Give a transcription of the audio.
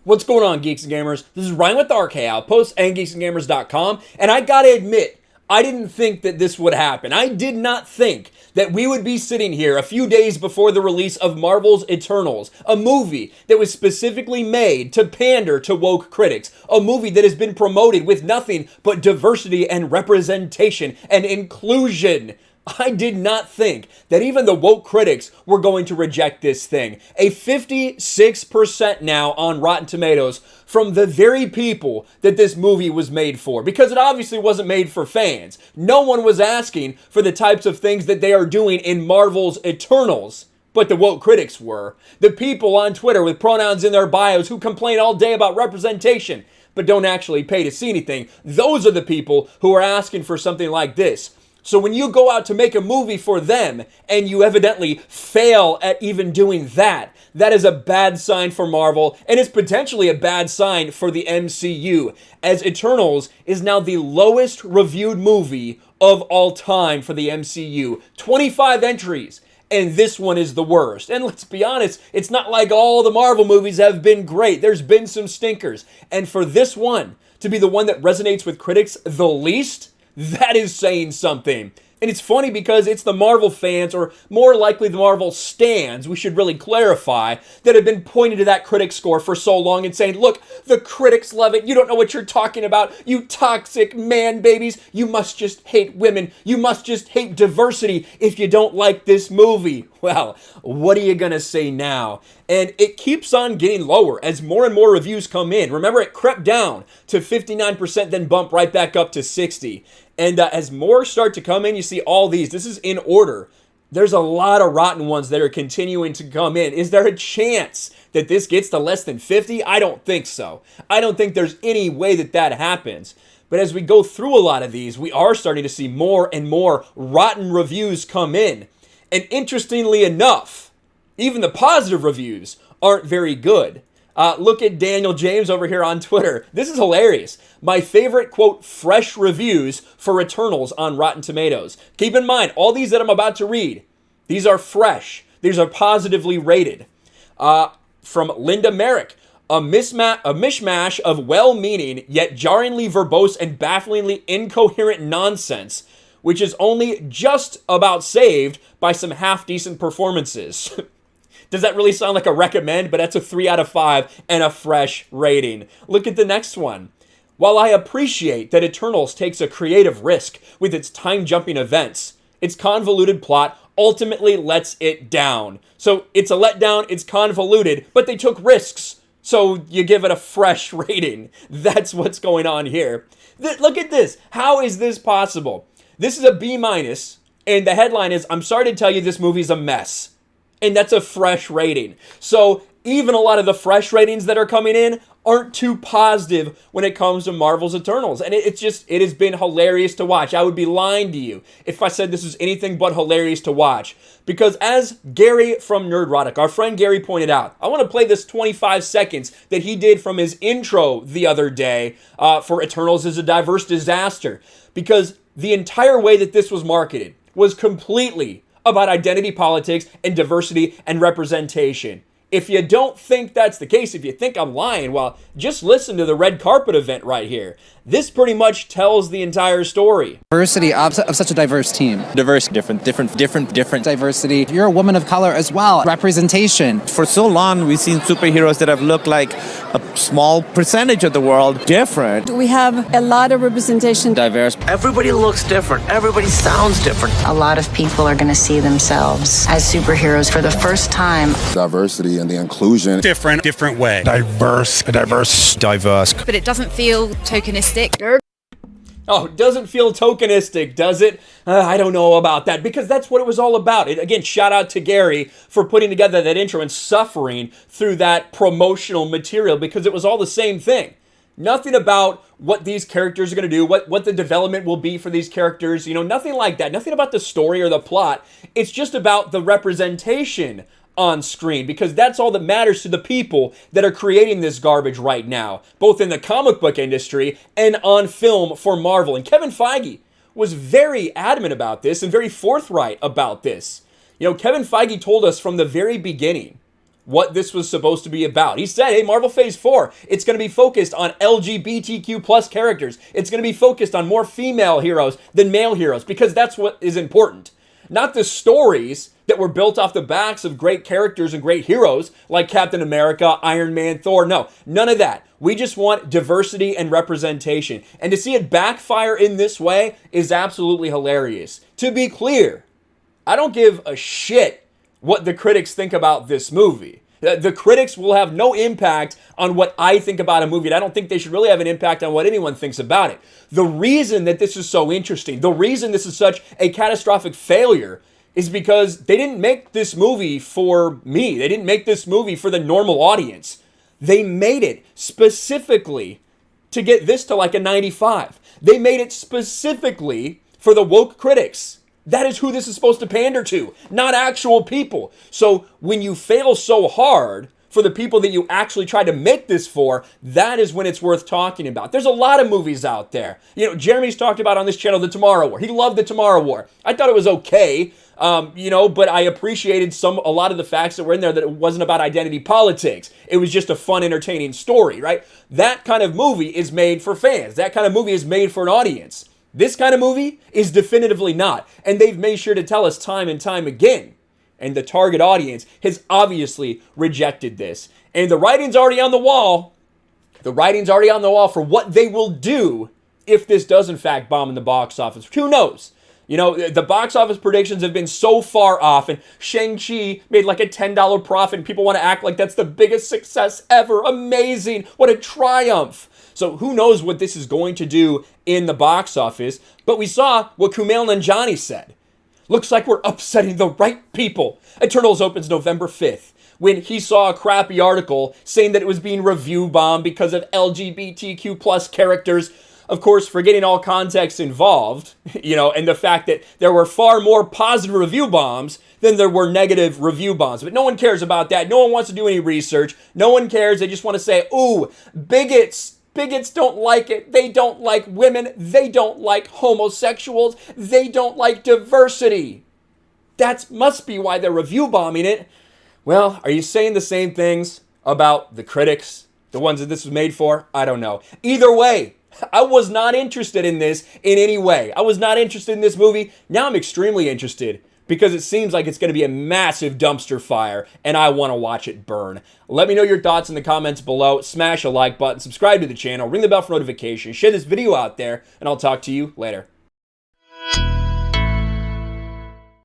What's going on, Geeks and Gamers? This is Ryan with the RK Outpost and geeksandgamers.com, and I gotta admit, I didn't think that this would happen. I did not think that we would be sitting here a few days before the release of Marvel's Eternals, a movie that was specifically made to pander to woke critics, a movie that has been promoted with nothing but diversity and representation and inclusion. I did not think that even the woke critics were going to reject this thing. A 56% now on Rotten Tomatoes from the very people that this movie was made for, because it obviously wasn't made for fans. No one was asking for the types of things that they are doing in Marvel's Eternals, but the woke critics were. The people on Twitter with pronouns in their bios who complain all day about representation, but don't actually pay to see anything. Those are the people who are asking for something like this. So when you go out to make a movie for them and you evidently fail at even doing that, that is a bad sign for Marvel, and it's potentially a bad sign for the MCU, as Eternals is now the lowest reviewed movie of all time for the MCU. 25 entries, and this one is the worst. And let's be honest, it's not like all the Marvel movies have been great. There's been some stinkers. And for this one to be the one that resonates with critics the least, that is saying something. And it's funny because it's the Marvel fans, or more likely the Marvel stans, we should really clarify, that have been pointing to that critic score for so long and saying, look, the critics love it. You don't know what you're talking about. You toxic man babies. You must just hate women. You must just hate diversity if you don't like this movie. Well, what are you going to say now? And it keeps on getting lower as more and more reviews come in. Remember, it crept down to 59%, then bumped right back up to 60%. And as more start to come in, you see all these. This is in order. There's a lot of rotten ones that are continuing to come in. Is there a chance that this gets to less than 50? I don't think so. I don't think there's any way that that happens. But as we go through a lot of these, we are starting to see more and more rotten reviews come in. And interestingly enough, even the positive reviews aren't very good. Look at Daniel James over here on Twitter. This is hilarious. My favorite, quote, fresh reviews for Eternals on Rotten Tomatoes. Keep in mind, all these that I'm about to read, these are fresh. These are positively rated. From Linda Merrick, a mishmash of well-meaning, yet jarringly verbose and bafflingly incoherent nonsense, which is only just about saved by some half-decent performances. Does that really sound like a recommend? But that's a 3 out of 5 and a fresh rating. Look at the next one. While I appreciate that Eternals takes a creative risk with its time-jumping events, its convoluted plot ultimately lets it down. So it's a letdown, it's convoluted, but they took risks. So you give it a fresh rating. That's what's going on here. Look at this. How is this possible? This is a B-, and the headline is, I'm sorry to tell you this movie's a mess. And that's a fresh rating. So even a lot of the fresh ratings that are coming in aren't too positive when it comes to Marvel's Eternals. And it has been hilarious to watch. I would be lying to you if I said this was anything but hilarious to watch. Because as Gary from Nerdrotic, our friend Gary, pointed out, I want to play this 25 seconds that he did from his intro the other day for Eternals is a diverse disaster. Because the entire way that this was marketed was completely about identity politics and diversity and representation. If you don't think that's the case, if you think I'm lying, well, just listen to the red carpet event right here. This pretty much tells the entire story. Diversity of such a diverse team. Diverse, different. Diversity. You're a woman of color as well. Representation. For so long, we've seen superheroes that have looked like a small percentage of the world. Different. We have a lot of representation. Diverse. Everybody looks different. Everybody sounds different. A lot of people are going to see themselves as superheroes for the first time. Diversity and the inclusion. Different way. Diverse. But it doesn't feel tokenistic. Oh, it doesn't feel tokenistic, does it? I don't know about that, because that's what it was all about. Again, shout out to Gary for putting together that intro and suffering through that promotional material, because it was all the same thing. Nothing about what these characters are going to do, what the development will be for these characters, nothing like that. Nothing about the story or the plot. It's just about the representation on screen, because that's all that matters to the people that are creating this garbage right now, both in the comic book industry and on film for Marvel. And Kevin Feige was very adamant about this and very forthright about this. Kevin Feige told us from the very beginning what this was supposed to be about. He said, hey, Marvel Phase 4, it's going to be focused on LGBTQ plus characters. It's going to be focused on more female heroes than male heroes, because that's what is important. Not the stories that were built off the backs of great characters and great heroes like Captain America, Iron Man, Thor. No, none of that. We just want diversity and representation. And to see it backfire in this way is absolutely hilarious. To be clear, I don't give a shit what the critics think about this movie. The critics will have no impact on what I think about a movie, and I don't think they should really have an impact on what anyone thinks about it. The reason that this is so interesting, the reason this is such a catastrophic failure, is because they didn't make this movie for me. They didn't make this movie for the normal audience. They made it specifically to get this to like a 95. They made it specifically for the woke critics. That is who this is supposed to pander to, not actual people. So when you fail so hard for the people that you actually tried to make this for, that is when it's worth talking about. There's a lot of movies out there. You know, Jeremy's talked about on this channel The Tomorrow War. He loved The Tomorrow War. I thought it was okay, but I appreciated a lot of the facts that were in there, that it wasn't about identity politics. It was just a fun, entertaining story, right? That kind of movie is made for fans. That kind of movie is made for an audience. This kind of movie is definitively not. And they've made sure to tell us time and time again. And the target audience has obviously rejected this. And the writing's already on the wall. The writing's already on the wall for what they will do if this does in fact bomb in the box office. Who knows? You know, the box office predictions have been so far off, and Shang-Chi made like a $10 profit, and people want to act like that's the biggest success ever. Amazing. What a triumph. So who knows what this is going to do in the box office, but we saw what Kumail Nanjiani said. Looks like we're upsetting the right people. Eternals opens November 5th. When he saw a crappy article saying that it was being review bombed because of LGBTQ plus characters, of course, forgetting all context involved, and the fact that there were far more positive review bombs than there were negative review bombs. But no one cares about that. No one wants to do any research. No one cares. They just want to say, ooh, bigots. Bigots don't like it. They don't like women. They don't like homosexuals. They don't like diversity. That must be why they're review bombing it. Well, are you saying the same things about the critics? The ones that this was made for? I don't know. Either way, I was not interested in this in any way. I was not interested in this movie. Now I'm extremely interested, because it seems like it's going to be a massive dumpster fire, and I want to watch it burn. Let me know your thoughts in the comments below. Smash a like button, subscribe to the channel, ring the bell for notifications, share this video out there, and I'll talk to you later.